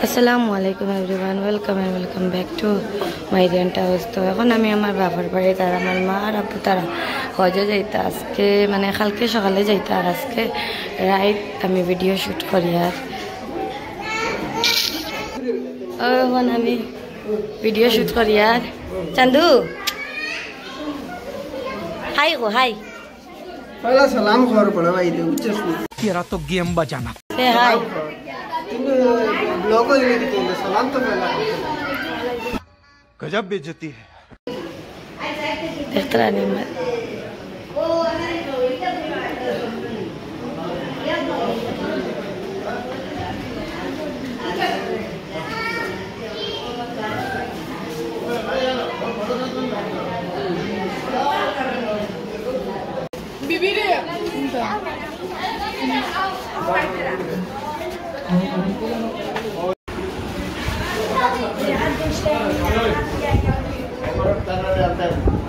আসসালামু আলাইকুম everyone, welcome back to my rent house. তো এখন আমি আমার বাবার বাড়ি, তার আমার মা আর আপু তারা হজে যাইতে আজকে, মানে কালকে সকালে যাইতে, আর আজকে রাইট আমি ভিডিও শ্যুট করি। আর এখন আমি ভিডিও শ্যুট করি। আর চান্দু হাই গো, হাই पहला सलाम खबर पड़ा भाई दे उच्च तेरा तो गेम बजाना से हाय ब्लॉग ही नहीं दिखेंगे सलाम तो पहला गजब बेइज्जती है देखते रहने में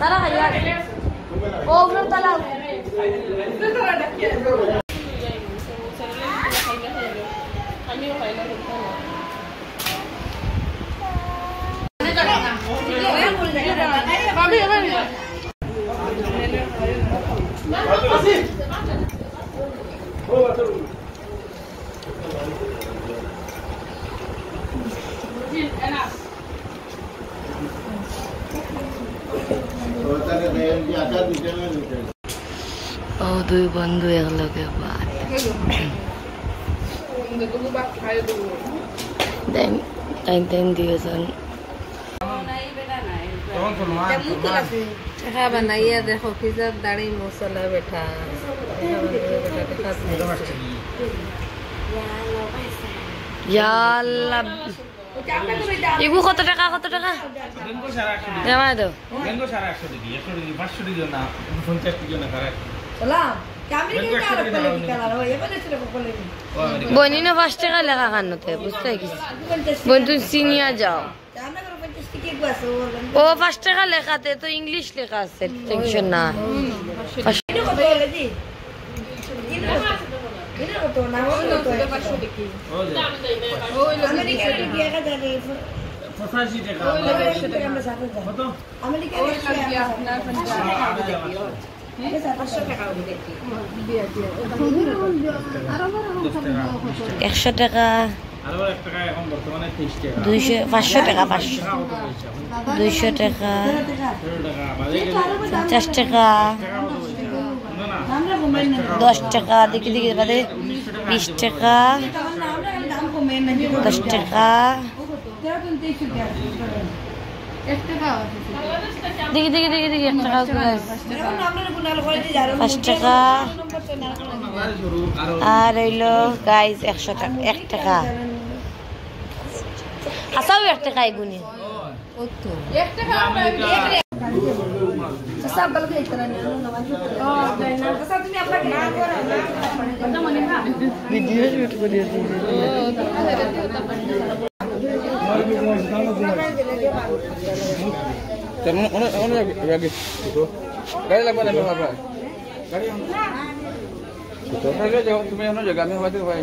तारा यार ओ उधर ताला দুই বন্ধু একলগে টাইম দিয়েছেন। बनाइए देखो फिजर दाढ़ी मौसला बैठा ইবু কত টাকা জামাই দাও বনি না 5 টাকা লেখা কান্নতে বুঝতে গেছি। বোন তুমি সিনিয়া যাও, ও 5 টাকা লেখাতে তো ইংলিশ লেখা আছে, টেনশন না। একশো টাকা 500 টাকা 200 টাকা 50 টাকা 10 টাকা দেখি বাদে 20 টাকা 10 টাকা দেখি 1 টাকা 5 টাকা আর হইলো গাইজ 100 টাকা 1 টাকা আসাও 1 টাকা এগুনি ভিডিও শুট করি गाड़ी लगवा ले बाबा गाड़ी तो पहले जाओ तुम्हें ना जगह में बात भाई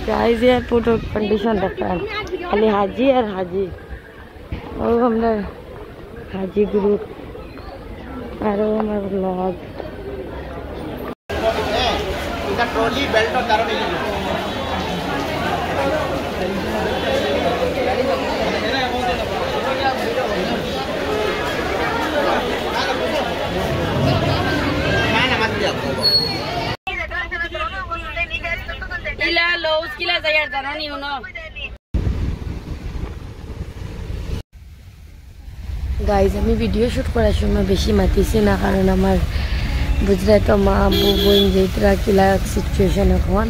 गाइस एयरपोर्ट कंडीशन देखा खाली हाजी और हाजी और हमरा हाजी ग्रुप और हमार ब्लॉग इनका ट्रॉली बेल्ट और तारों नहीं गाइज আমি ভিডিও শুট করার সময় বেশি মাতিছি না, কারণ আমার বুঝলে তো মা আব্বু বোন যেটা কিলা সিচুয়েশন এখন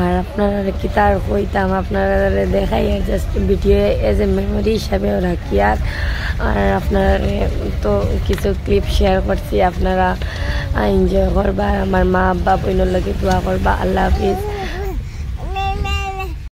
আর আপনারা কি তার হইতাম আপনারা দেখাই just video as a memory হিসাবে রাখি আর আপনারা তো কিছু ক্লিপ শেয়ার করছি আপনারা এনজয় করবা আর আমার মা আব্বা বোনের লগে দোয়া করবা আল্লাহ হাফিজ।